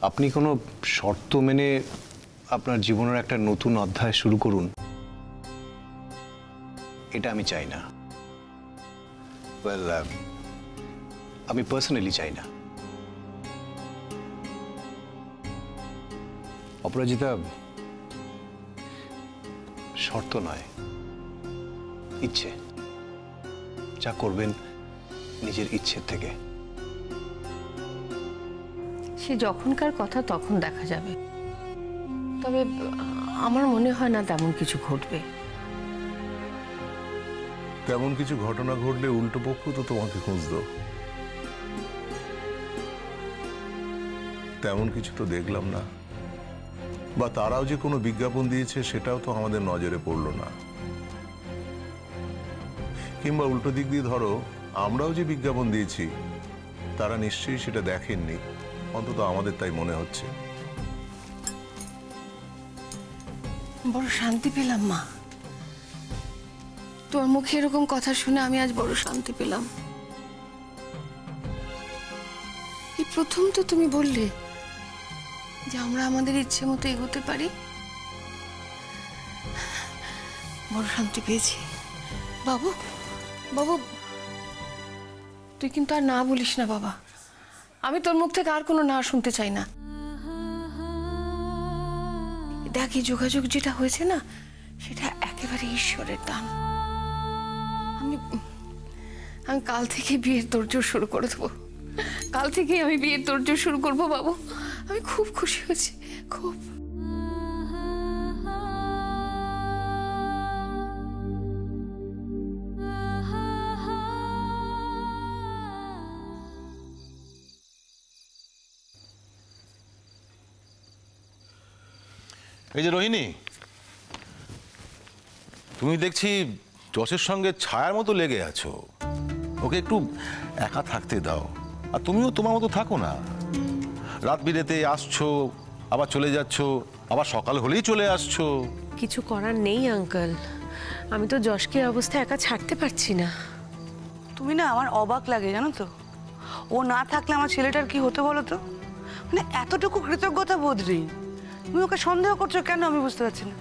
আপনি কোনো শর্ত মেনে আপনার জীবনের একটা নতুন অধ্যায় শুরু করুন, এটা আমি চাই না। ওয়েল, আমি পার্সোনালি চাই না। অপরাজিতা, শর্ত নয়, ইচ্ছে। যা করবেন নিজের ইচ্ছের থেকে। সে যখনকার কথা তখন দেখা যাবে, তবে আমার মনে হয় না তেমন কিছু ঘটবে। তেমন কিছু ঘটনা ঘটলে উল্টো পক্ষ তো তোমাকে খুঁজতো। তেমন কিছু তো দেখলাম না, বা তারাও যে কোনো বিজ্ঞাপন দিয়েছে সেটাও তো আমাদের নজরে পড়লো না। কিংবা উল্টো দিক দিয়ে ধরো, আমরাও যে বিজ্ঞাপন দিয়েছি তারা নিশ্চয়ই সেটা দেখেননি, অন্তত আমাদের তাই মনে হচ্ছে। বড় শান্তি পেলাম মা, তোর মুখে এরকম কথা শুনে আমি আজ বড় শান্তি পেলাম। এই প্রথম তো তুমি বললে যে আমরা আমাদের ইচ্ছে মতো এগোতে পারি। বড় শান্তি পেয়েছি। বাবু, বাবু, তুই কিন্তু আর না বলিস না বাবা। আমি তোর মুখ থেকে আর কোনো না শুনতে চাই না। দেখ, এই যোগাযোগ যেটা হয়েছে না, সেটা একেবারে ঈশ্বরের দান। আমি কাল থেকে বিয়ের তোড়জোড় শুরু করে দেবো। কাল থেকেই আমি বিয়ের তোড়জোড় শুরু করবো বাবু। আমি খুব খুশি হয়েছি, খুব। এই যে রোহিণী, তুমি দেখছি যশের সঙ্গে ছায়ার মতো লেগে আছো। ওকে একটু একা থাকতে দাও, আর তুমিও তোমার মতো থাকো না। রাত বিরেতে আসছো, আবার চলে যাচ্ছো, আবার সকাল হলেই চলে আসছো। কিছু করার নেই আঙ্কেল, আমি তো যশকে অবস্থা একা ছাড়তে পারছি না। তুমি না, আমার অবাক লাগে জানো তো, ও না থাকলে আমার ছেলেটার কি হতো বলো তো। মানে এতটুকু কৃতজ্ঞতা বোধ নেই। তুমি ওকে সন্দেহ করছো কেন, আমি বুঝতে পারছি না।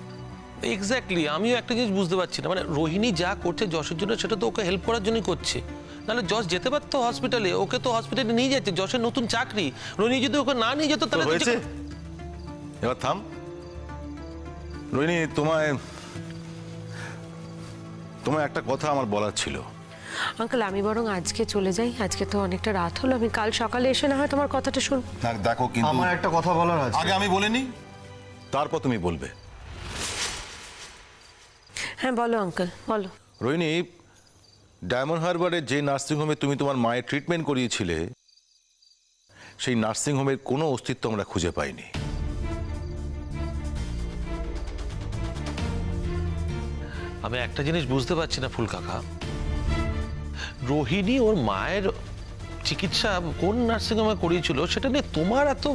এক্স্যাক্টলি, আমিও একটা জিনিস বুঝতে পারছি না। মানে রোহিণী যা করছে যশের জন্য, সেটা তো ওকে হেল্প করার জন্যই করছে। নাহলে যশ যেতে পারতো হসপিটালে, ওকে তো হসপিটালে নিয়ে যাচ্ছে। যশের নতুন চাকরি, রোহিণী যদি ওকে না নিয়ে যেত তাহলে হয়েছে, এবার থাম। রোহিণী, তোমায় একটা কথা আমার বলার ছিল। আঙ্কেল, আমি বরং আজকে চলে যাই। আজকে তো অনেকটা রাত হলো, আমি কাল সকালে এসে না হয় তোমার কথাটা শুন। দেখো, কিন্তু আমার একটা কথা বলার আছে। আগে আমি বলিনি, তারপর তুমি বলবে। হ্যাঁ বলো আঙ্কেল, বলো। রোহিণী, ডায়মন্ড হারবারে যে নার্সিংহোমে তুমি তোমার মায়ের ট্রিটমেন্ট করিয়েছিলে, সেই নার্সিংহোমের কোনো অস্তিত্ব আমরা খুঁজে পাইনি। আমি একটা জিনিস বুঝতে পারছি না ফুল কাকা, রোহিণী ওর মায়ের চিকিৎসা কোন নার্সিংহোমে করিয়েছিল সেটা নিয়ে তোমার এত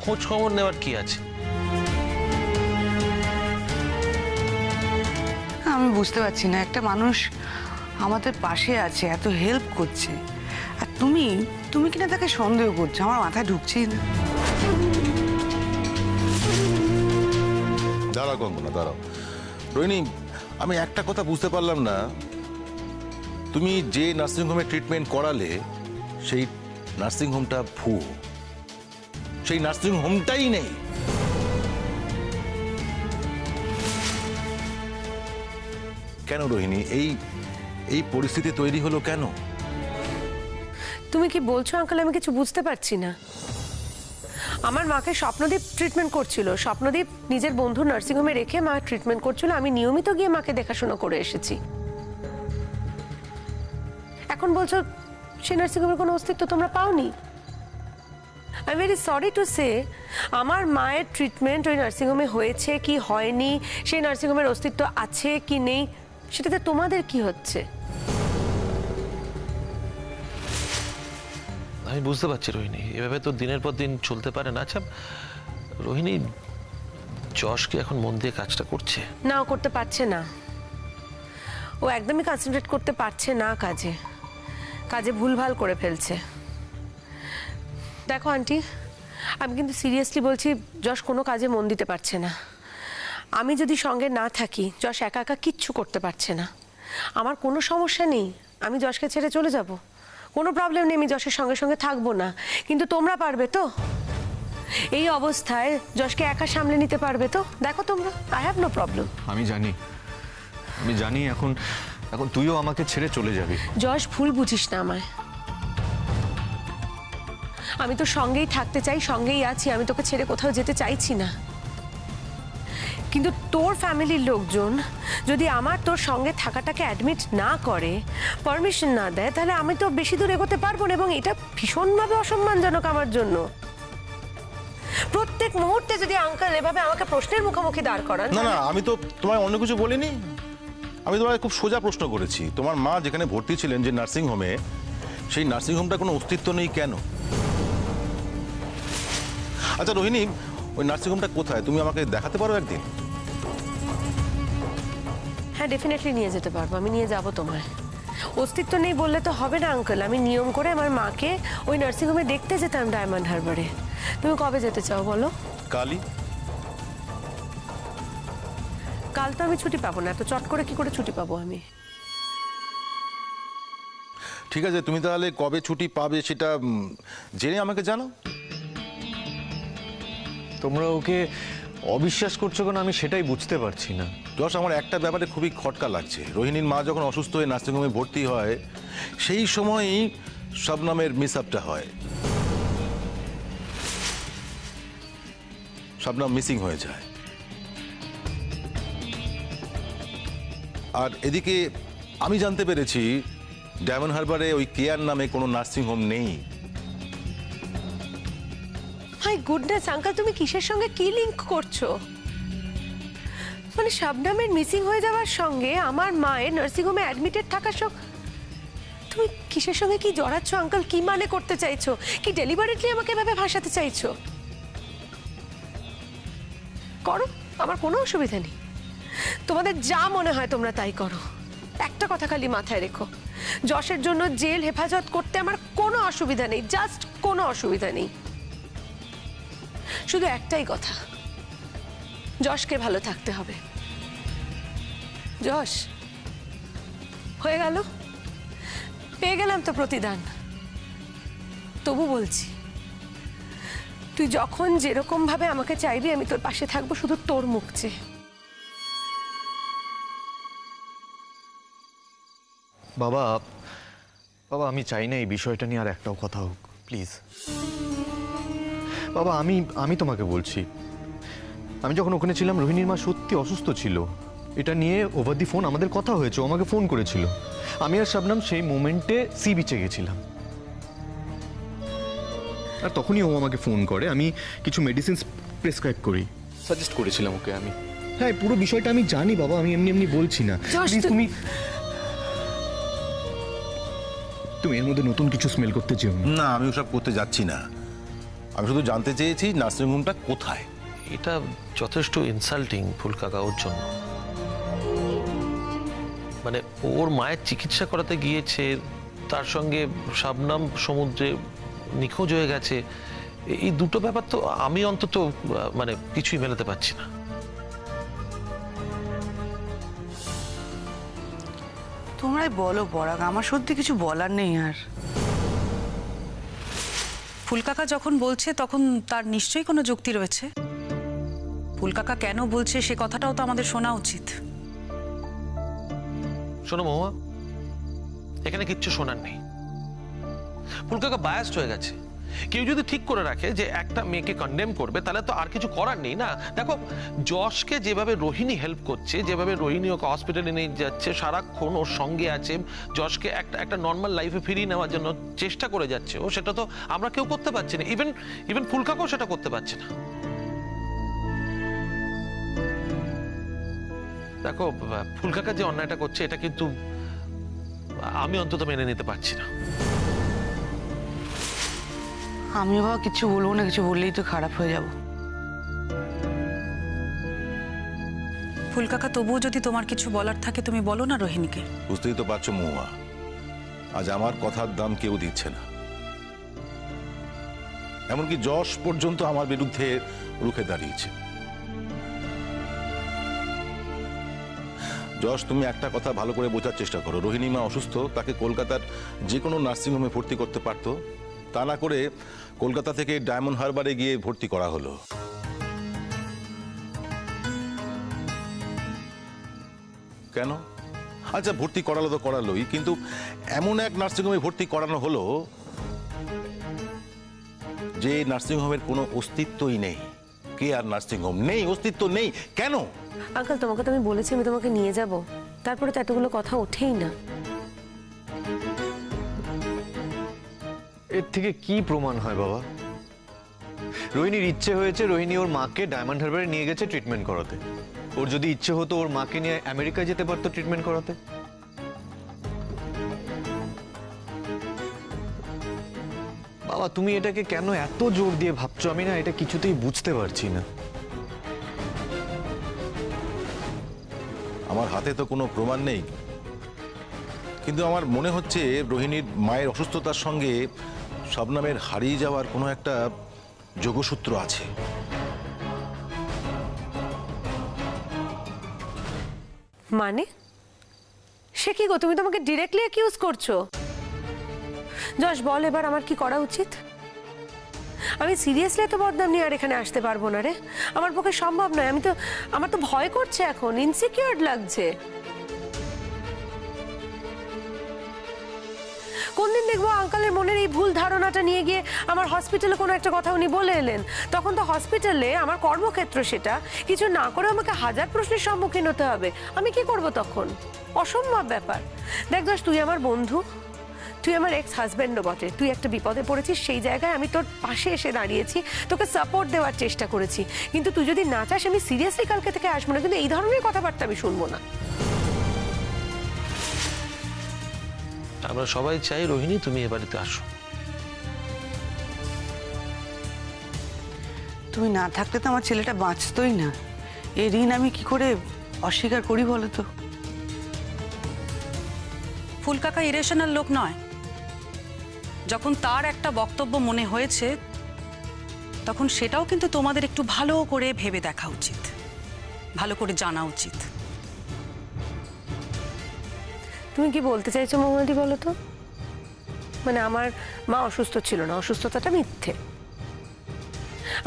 খোঁজ খবর নেওয়ার কি আছে? আমি বুঝতে পারছি না, একটা মানুষ আমাদের পাশে আছে, এত হেল্প করছে, আর তুমি কিনা তাকে সন্দেহ করছো। আমার মাথায় ঢুকছেই না। দাঁড়াও কঙ্কনা, দাঁড়াও। রোহিণী, আমি একটা কথা বুঝতে পারলাম না, তুমি যে নার্সিংহোমে ট্রিটমেন্ট করালে সেই নার্সিংহোমটা ভুয়ো, সেই নার্সিংহোমটাই নেই। কেন রোহিণী, এই পরিস্থিতি তৈরি হলো কেন? তুমি কি বলছো আঙ্কেল? আমি কিছু বুঝতে পারছি না। আমার মাকে স্বপ্নদীপ ট্রিটমেন্ট করছিল। স্বপ্নদীপ নিজের বন্ধু নার্সিংহোমে রেখে মা ট্রিটমেন্ট করছিল। আমি নিয়মিত গিয়ে মাকে দেখাশোনা করে এসেছি। এখন বলছো সেই নার্সিংহোমের কোনো অস্তিত্ব তোমরা পাওনি? I am very sorry to say, আমার মায়ের ট্রিটমেন্ট ওই নার্সিংহোমে হয়েছে কি হয়নি, সেই নার্সিংহোমের অস্তিত্ব আছে কি নেই, সেটাতে তোমাদের কি হচ্ছে? আমি বুঝতে পারছি রোহিণী, এভাবে তো দিনের পর দিন চলতে পারে না। আচ্ছা রোহিণী, যশ কি এখন মন দিয়ে কাজটা করছে? না, ও করতে পারছে না। ও একদমই কনসেন্ট্রেট করতে পারছে না কাজে ভুলভাল করে ফেলছে। দেখো আন্টি, আমি কিন্তু সিরিয়াসলি বলছি, যশ কোনো কাজে মন দিতে পারছে না। আমি যদি সঙ্গে না থাকি যশ একা একা কিচ্ছু করতে পারছে না। আমার কোনো সমস্যা নেই, আমি যশকে ছেড়ে চলে যাব, কোনো প্রবলেম নেই, আমি যশের সঙ্গে সঙ্গে থাকবো না। কিন্তু তোমরা পারবে তো? এই অবস্থায় যশকে একা সামলে নিতে পারবে তো? দেখো তোমরা, আই হ্যাভ নো প্রবলেম। আমি জানি এখন তুইও আমাকে ছেড়ে চলে যাবি। যশ, ভুল বুঝিস না আমায়। আমি তো সঙ্গেই থাকতে চাই, সঙ্গেই আছি, আমি তোকে ছেড়ে কোথাও যেতে চাইছি না। কিন্তু তোর ফ্যামিলির লোকজন যদি আমার তোর সঙ্গে থাকাটাকে অ্যাডমিট না করে, পারমিশন না দেয়, তাহলে আমি তো বেশি দূর এগোতে পারবো না, এবং এটা ভীষণভাবে অসম্মানজনক আমার জন্য। প্রত্যেক মুহূর্তে যদি আঙ্কেল এভাবে আমাকে প্রশ্নের মুখোমুখি দাঁড় করান। না না, আমি তো তোমায় অন্য কিছু বলিনি। আমি তোমায় খুব সোজা প্রশ্ন করেছি, তোমার মা যেখানে ভর্তি ছিলেন যে নার্সিং হোমে, সেই নার্সিং হোমটা কোনো অস্তিত্ব নেই কেন? আচ্ছা রোহিণী, ওই নার্সিং হোমটা কোথায় তুমি আমাকে দেখাতে পারো একদিন? হ্যাঁ, ডেফিনেটলি নিয়ে যেতে পারবো, আমি নিয়ে যাবো তোমায়। অস্তিত্ব নেই বললে তো হবে না আঙ্কেল। আমি নিয়ম করে আমার মাকে ওই নার্সিংহোমে দেখতে যেতাম ডায়মন্ড হারবারে। তুমি কবে যেতে চাও বলো? কালই। কাল তো আমি ছুটি পাবো না, এত চট করে কি করে ছুটি পাবো আমি? ঠিক আছে, তুমি তাহলে কবে ছুটি পাবে সেটা জেনে আমাকে জানো। তোমরা ওকে অবিশ্বাস করছো কেন আমি সেটাই বুঝতে পারছি না। যশ, আমার একটা ব্যাপারে খুবই খটকা লাগছে। রোহিণীর মা যখন অসুস্থ হয়ে নার্সিংহোমে ভর্তি হয়, সেই সময়ই শবনমের মিস আপটা হয়। শবনম মিসিং হয়ে যায়। আর এদিকে আমি জানতে পেরেছি ডায়মন্ড হারবারে ওই কেয়ার নামে কোনো নার্সিংহোম নেই। মাই গুডনেস আঙ্কেল, তুমি কিসের সঙ্গে কি লিংক করছো? মানে শবনমের মিসিং হয়ে যাওয়ার সঙ্গে আমার মায়ের নার্সিংহোমে অ্যাডমিটেড থাকার সঙ্গে তুমি কিসের সঙ্গে কি জড়াচ্ছ আঙ্কেল? কি মানে করতে চাইছো? কি ডেলিভারেটলি আমাকে এভাবে ভাসাতে চাইছো? করো, আমার কোনো অসুবিধা নেই। তোমাদের যা মনে হয় তোমরা তাই করো। একটা কথা খালি মাথায় রেখো, যশের জন্য জেল হেফাজত করতে আমার কোনো অসুবিধা নেই, জাস্ট কোনো অসুবিধা নেই। শুধু একটাই কথা, যশকে ভালো থাকতে হবে। যশ, হয়ে গেল, পেয়ে গেলাম তো প্রতিদান। তবু বলছি, তুই যখন যেরকম ভাবে আমাকে চাইবি আমি তোর পাশে থাকবো, শুধু তোর মুখ চেয়ে। বাবা আমি চাই না এই বিষয়টা নিয়ে আর একটাও কথা হোক, প্লিজ। বাবা আমি তোমাকে বলছি, আমি যখন ওখানে ছিলাম রোহিণীর মা সত্যি অসুস্থ ছিল। এটা নিয়ে ওভার দি ফোন আমাদের কথা হয়েছে, ও আমাকে ফোন করেছিল। আমি আর শবনম সেই মোমেন্টে সি বিচে গেছিলাম, আর তখনই ও আমাকে ফোন করে। আমি কিছু মেডিসিন প্রেসক্রাইব করি, সাজেস্ট করেছিলাম ওকে আমি। হ্যাঁ, পুরো বিষয়টা আমি জানি বাবা, আমি এমনি বলছি না। প্লিজ তুমি এর মধ্যে নতুন কিছু স্মেল করতে চেও না। না, আমি ওসব করতে যাচ্ছি না। আমি শুধু জানতে চেয়েছি নার্সিংহোমটা কোথায়। এটা যথেষ্ট ইনসাল্টিং ফুলকাকা ওর জন্য। মানে ওর মায়ের চিকিৎসা করাতে গিয়েছে, তার সঙ্গে শবনম সমুদ্রে নিখোঁজ হয়ে গেছে। এই দুটো ব্যাপার তো আমি অন্তত মানে কিছুই মেলাতে পারছি না। তোমরাই বলো পরাগ, আমার সত্যি কিছু বলার নেই আর। ফুলকাকা যখন বলছে তখন তার নিশ্চয়ই কোনো যুক্তি রয়েছে। ফুলকাকা কেন বলছে সে কথাটাও তো আমাদের শোনা উচিত। শোনো মহুয়া, এখানে কিচ্ছু শোনার নেই। ফুলকাকা বায়াসড হয়ে গেছে। কেউ যদি ঠিক করে রাখে যে একটা মেয়েকে কন্ডেম করবে, তাহলে তো আর কিছু করার নেই না। দেখো, যশকে যেভাবে রোহিণী হেল্প করছে, যেভাবে রোহিণী ওকে হসপিটালে নিয়ে যাচ্ছে, সারাক্ষণ ওর সঙ্গে আছে, যশকে একটা নর্মাল লাইফে ফিরিয়ে নেওয়ার জন্য চেষ্টা করে যাচ্ছে ও, সেটা তো আমরা কেউ করতে পারছি না। ইভেন ফুলকাকাও সেটা করতে পারছে না। দেখো, ফুলকাকা যে অন্যায়টা করছে এটা কিন্তু আমি অন্তত মেনে নিতে পারছি না। আমি বাবা কিছু বলবো না, কিছু বললেই তো খারাপ হয়ে যাব। ফুলকাকা, তবুও যদি তোমার কিছু বলার থাকে তুমি বলো না রোহিণীকে। বুঝতেই তো পারছো মহুয়া, আজ আমার কথার দাম কেউ দিচ্ছে না। এমনকি যশ পর্যন্ত আমার বিরুদ্ধে রুখে দাঁড়িয়েছে। যশ, তুমি একটা কথা ভালো করে বোঝার চেষ্টা করো। রোহিণী মা অসুস্থ, তাকে কলকাতার যে কোনো নার্সিংহোমে ভর্তি করতে পারতো, তা না করে কলকাতা থেকে ডায়মন্ড হারবারে গিয়ে ভর্তি করা হলো। কেন? আচ্ছা, ভর্তি করালো তো করালোই, কিন্তু এমন এক নার্সিংহোমে ভর্তি করানো হলো যে নার্সিংহোমের কোনো অস্তিত্বই নেই। কে আর নার্সিংহোম নেই, অস্তিত্ব নেই। কেন? আঙ্কেল, তোমাকে তো আমি বলেছি আমি তোমাকে নিয়ে যাব, তারপরে তো এতগুলো কথা ওঠেই না। এর থেকে কি প্রমাণ হয় বাবা? রোহিণীর ইচ্ছে হয়েছে, রোহিণী ওর মাকে ডায়মন্ড হারবারে নিয়ে গেছে ট্রিটমেন্ট করাতে। ওর যদি ইচ্ছে হতো ওর মাকে নিয়ে আমেরিকা যেতে পারতো ট্রিটমেন্ট করাতে। বাবা, তুমি এটাকে কেন এত জোর দিয়ে ভাবছো আমি না এটা কিছুতেই বুঝতে পারছি না। আমার হাতে তো কোনো প্রমাণ নেই, কিন্তু আমার মনে হচ্ছে রোহিণীর মায়ের অসুস্থতার সঙ্গে শবনমের হারিয়ে যাওয়ার কোনো একটা যোগসূত্র আছে। মানে সে কি গো, তুমি তোমাকে ডিরেক্টলি অ্যাকিউজ করছো? যশ, বল এবার আমার কি করা উচিত? আমি সিরিয়াসলি এত বদনাম নিয়ে আর এখানে আসতে পারবো না রে। আমার পক্ষে সম্ভব নয়। আমার তো ভয় করছে, এখন ইনসিকিউর লাগছে। কোনদিন দেখবো আঙ্কেলের মনের এই ভুল ধারণাটা নিয়ে গিয়ে আমার হসপিটালে কোনো একটা কথা উনি বলে এলেন, তখন তো হসপিটালে আমার কর্মক্ষেত্র, সেটা কিছু না করে আমাকে হাজার প্রশ্নের সম্মুখীন হতে হবে। আমি কি করব তখন? অসম্ভব ব্যাপার। দেখ যশ, তুই আমার বন্ধু, তুই আমার এক্স হাজব্যান্ডও বটে। তুই একটা বিপদে পড়েছিস, সেই জায়গায় আমি তোর পাশে এসে দাঁড়িয়েছি, তোকে সাপোর্ট দেওয়ার চেষ্টা করেছি। কিন্তু তুই যদি না চাস আমি সিরিয়াসলি কালকে থেকে আসবো না, কিন্তু এই ধরনের কথাবার্তা আমি শুনবো না। আমরা সবাই চাই রোহিণী তুমি এ বাড়িতে আসো। তুমি না থাকলে তো আমার ছেলেটা বাঁচতই না। এই ঋণ আমি কি করে অস্বীকার করি বলো তো? ফুলকাকা ইরেশনাল লোক নয়। যখন তার একটা বক্তব্য মনে হয়েছে তখন সেটাও কিন্তু তোমাদের একটু ভালো করে ভেবে দেখা উচিত, ভালো করে জানা উচিত। তুমি কি বলতে চাইছো মৌমালি, বলো তো? মানে আমার মা অসুস্থ ছিল না, অসুস্থতাটা মিথ্যে।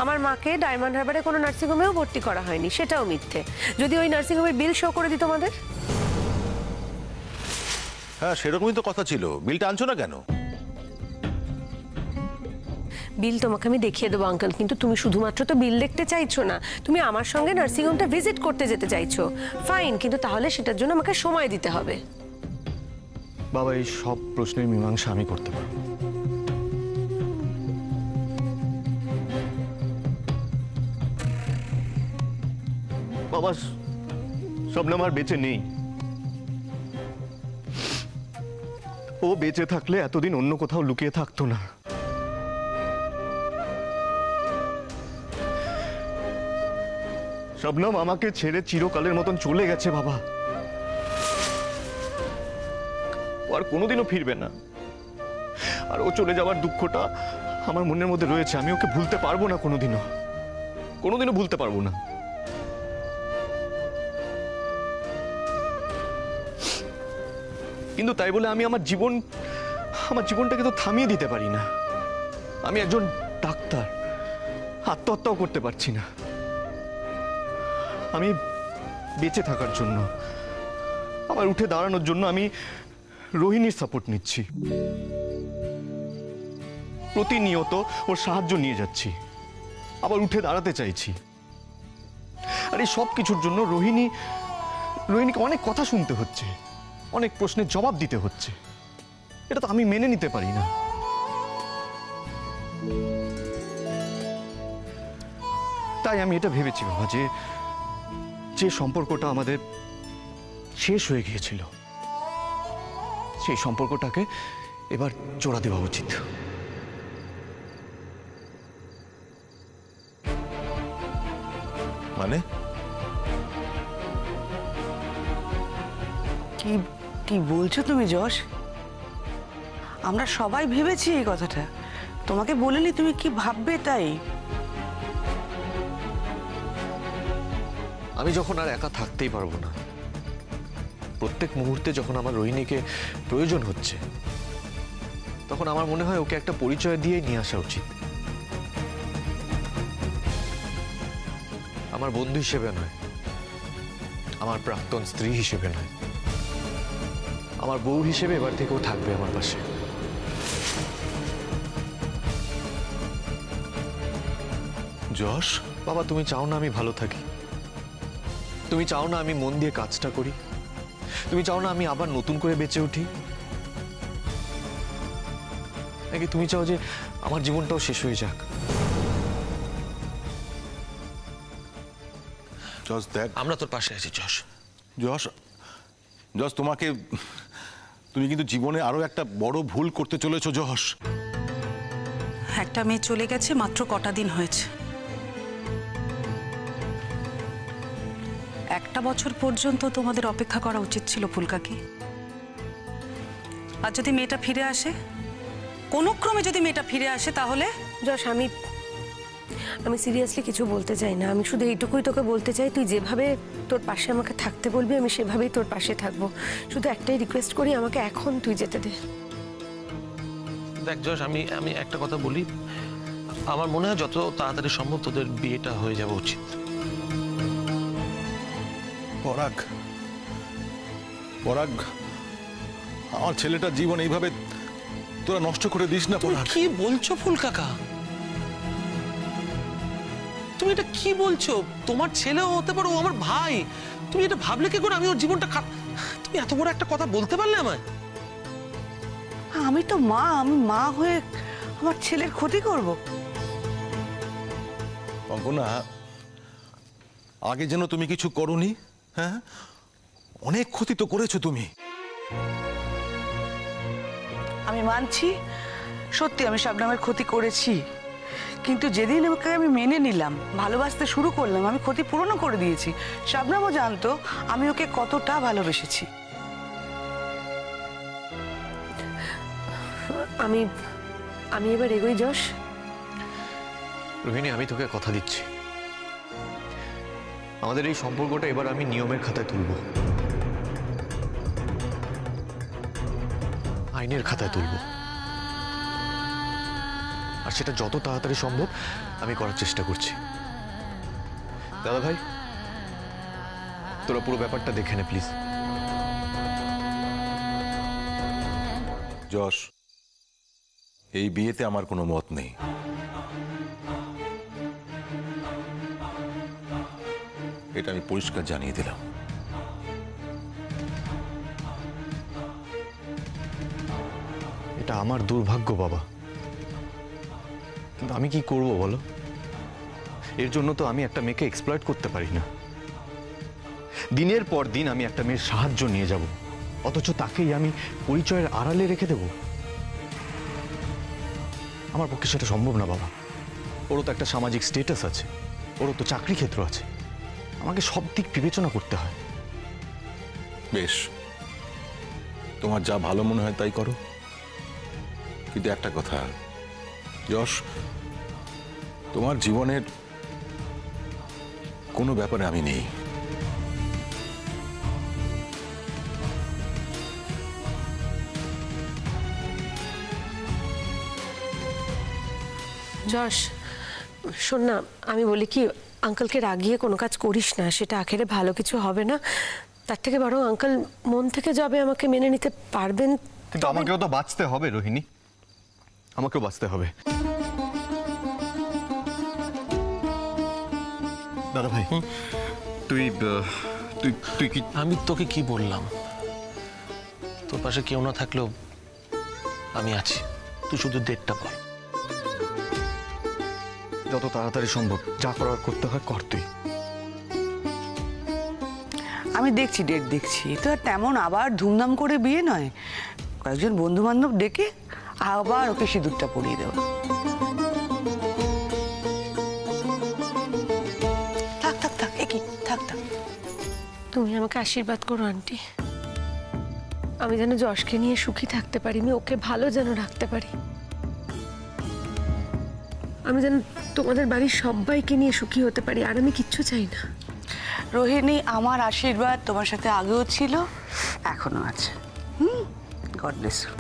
আমার মাকে ডায়মন্ড হারবারে কোনো নার্সিংহোমেও ভর্তি করা হয়নি, সেটাও মিথ্যে। যদি ওই নার্সিংহোমের বিল শো করে দিত তোমাদের। হ্যাঁ, সেরকমই তো কথা ছিল। বিলটা আনছো না কেন? বিল তোমাকে আমি দেখিয়ে দেবো আঙ্কেল, কিন্তু তুমি শুধুমাত্র তো বিল দেখতে চাইছো না, তুমি আমার সঙ্গে নার্সিংহোমটা ভিজিট করতে যেতে চাইছো। ফাইন, কিন্তু তাহলে সেটার জন্য আমাকে সময় দিতে হবে। বাবা, এই সব প্রশ্নের মীমাংসা আমি করতে পারবো। বাবা, শবনম আর বেঁচে নেই। ও বেঁচে থাকলে এতদিন অন্য কোথাও লুকিয়ে থাকতো না। শবনম আমাকে ছেড়ে চিরকালের মতন চলে গেছে বাবা। ও আর কোনোদিনও ফিরবে না। আর ও চলে যাওয়ার দুঃখটা আমার মনের মধ্যে রয়েছে। আমি ওকে ভুলতে পারবো না, কোনোদিনও ভুলতে পারবো না। কিন্তু তাই বলে আমি আমার জীবনটাকে তো থামিয়ে দিতে পারি না। আমি একজন ডাক্তার, আত্মহত্যাও করতে পারছি না। আমি বেঁচে থাকার জন্য, আমার উঠে দাঁড়ানোর জন্য আমি রোহিণীর সাপোর্ট নিচ্ছি। প্রতিনিয়ত ওর সাহায্য নিয়ে যাচ্ছি, আবার উঠে দাঁড়াতে চাইছি। আর এই সব কিছুর জন্য রোহিণীকে অনেক কথা শুনতে হচ্ছে, অনেক প্রশ্নের জবাব দিতে হচ্ছে। এটা তো আমি মেনে নিতে পারি না। তাই আমি এটা ভেবেছি বাবা, যে সম্পর্কটা আমাদের শেষ হয়ে গিয়েছিল সেই সম্পর্কটাকে এবার জোড়া দেওয়া উচিত। মানে কি বলছো তুমি যশ? আমরা সবাই ভেবেছি এই কথাটা, তোমাকে বলিনি তুমি কি ভাববে তাই। আমি যখন আর একা থাকতেই পারবো না, প্রত্যেক মুহূর্তে যখন আমার রোহিণীকে প্রয়োজন হচ্ছে, তখন আমার মনে হয় ওকে একটা পরিচয় দিয়ে নিয়ে আসা উচিত। আমার বন্ধু হিসেবে নয়, আমার প্রাক্তন স্ত্রী হিসেবে নয়, আমার বউ হিসেবে এবার থেকেও থাকবে আমার পাশে। যশ, বাবা, তুমি চাও না আমি ভালো থাকি? তুমি চাও না আমি মন দিয়ে কাজটা করি? তুমি চাও না আমি আবার নতুন করে বেঁচে উঠি? নাকি তুমি চাও যে আমার জীবনটাও শেষ হয়ে যাক? যশ দেখ, আমরা তোর পাশে আছি যশ। যশ, যশ তুমি কিন্তু জীবনে আরো একটা বড় ভুল করতে চলেছো যশ। একটা মেয়ে চলে গেছে, মাত্র কটা দিন হয়েছে। একটা বছর পর্যন্ত তোমাদের অপেক্ষা করা উচিত ছিল ফুলকাকি। আর যদি মেয়েটা ফিরে আসে, কোনো ক্রমে যদি মেয়েটা ফিরে আসে, তাহলে যশ, আমি সিরিয়াসলি কিছু বলতে চাই না। আমি শুধু এইটুকুই তোকে বলতে চাই, তুই যেভাবে তোর পাশে আমাকে থাকতে বলবি আমি সেভাবেই তোর পাশে থাকবো। শুধু একটাই রিকোয়েস্ট করি, আমাকে এখন তুই যেতে দে। দেখ যশ, আমি একটা কথা বলি, আমার মনে হয় যত তাড়াতাড়ি সম্ভব তোদের বিয়েটা হয়ে যাওয়া উচিত। পরাগ, পরাগ, আমার ছেলেটার জীবন এইভাবে তোরা নষ্ট করে দিস না পরাগ। কি বলছো ফুল কাকা? তুমি এটা কি বলছো? তোমার ছেলেও হতে পারো, ও আমার ভাই। তুমি এটা ভাবলে কি করে আমি ওর জীবনটা তুমি এত বড় একটা কথা বলতে পারলে আমায়? আমি তো মা, আমি মা হয়ে আমার ছেলের ক্ষতি করব? অঙ্কনা, আগে যেন তুমি কিছু করোনি। হ্যাঁ, অনেক ক্ষতি তো করেছো তুমি। আমি মানছি, সত্যি আমি শাবনামের ক্ষতি করেছি, কিন্তু যেদিন ওকে আমি মেনে নিলাম, ভালোবাসতে শুরু করলাম, আমি ক্ষতি পূরণও করে দিয়েছি। শাবনামও জানতো আমি ওকে কতটা ভালোবেসেছি। আমি এবার এগোই যশ। রোহিণী, আমি তোকে কথা দিচ্ছি, আমাদের এই সম্পর্কটা এবার আমি নিয়মের খাতায় তুলব, আইনের খাতায় তুলব, আর সেটা যত তাড়াতাড়ি সম্ভব আমি করার চেষ্টা করছি। দাদা ভাই, তোরা পুরো ব্যাপারটা দেখে নে প্লিজ। যশ, এই বিয়েতে আমার কোনো মত নেই। এটা আমি পরিষ্কার জানিয়ে দিলাম। এটা আমার দুর্ভাগ্য বাবা, কিন্তু আমি কি করব বলো? এর জন্য তো আমি একটা মেয়েকে এক্সপ্লয়েট করতে পারি না। দিনের পর দিন আমি একটা মেয়ের সাহায্য নিয়ে যাব, অথচ তাকেই আমি পরিচয়ের আড়ালে রেখে দেব? আমার পক্ষে সেটা সম্ভব না বাবা। ওরও তো একটা সামাজিক স্ট্যাটাস আছে, ওরও তো চাকরি ক্ষেত্র আছে, আমাকে সব দিক বিবেচনা করতে হয়। বেশ, তোমার যা ভালো মনে হয় তাই করো, কিন্তু একটা কথা যশ, তোমার জীবনের কোনো ব্যাপারে আমি নেই। যশ, শোন না, আমি বলি কি, আঙ্কেলকে রাগিয়ে কোনো কাজ করিস না, সেটা আখেরে ভালো কিছু হবে না। তার থেকে বরং আঙ্কেল মন থেকে যাবে আমাকে মেনে নিতে পারবেন। কিন্তু আমাকেও তো বাঁচতে হবে রোহিণী, আমাকেও বাঁচতে হবে। দাদা ভাই, তুই তুই তুই কি? আমি তোকে কি বললাম? তোর পাশে কেউ না থাকলেও আমি আছি, তুই শুধু ডেটটা বল। যত তাড়াতাড়ি সম্ভব যা করার করতে হয় কর তুই। আমি দেখছি, ডেট দেখছি। তো আর তেমন আবার ধুমধাম করে বিয়ে নয়, কয়েকজন বন্ধু বান্ধব ডেকে আবার ওকে সিঁদুরটা পরিয়ে দেওয়া। থাক থাক থাক, একই থাক থাক। তুমি আমাকে আশীর্বাদ করো আন্টি, আমি যেন যশকে নিয়ে সুখী থাকতে পারি, আমি ওকে ভালো যেন রাখতে পারি। আমি যেন তোমাদের বাড়ির সবাইকে নিয়ে সুখী হতে পারি, আর আমি কিচ্ছু চাই না। রোহিণী, আমার আশীর্বাদ তোমার সাথে আগেও ছিল, এখনো আছে। God bless you.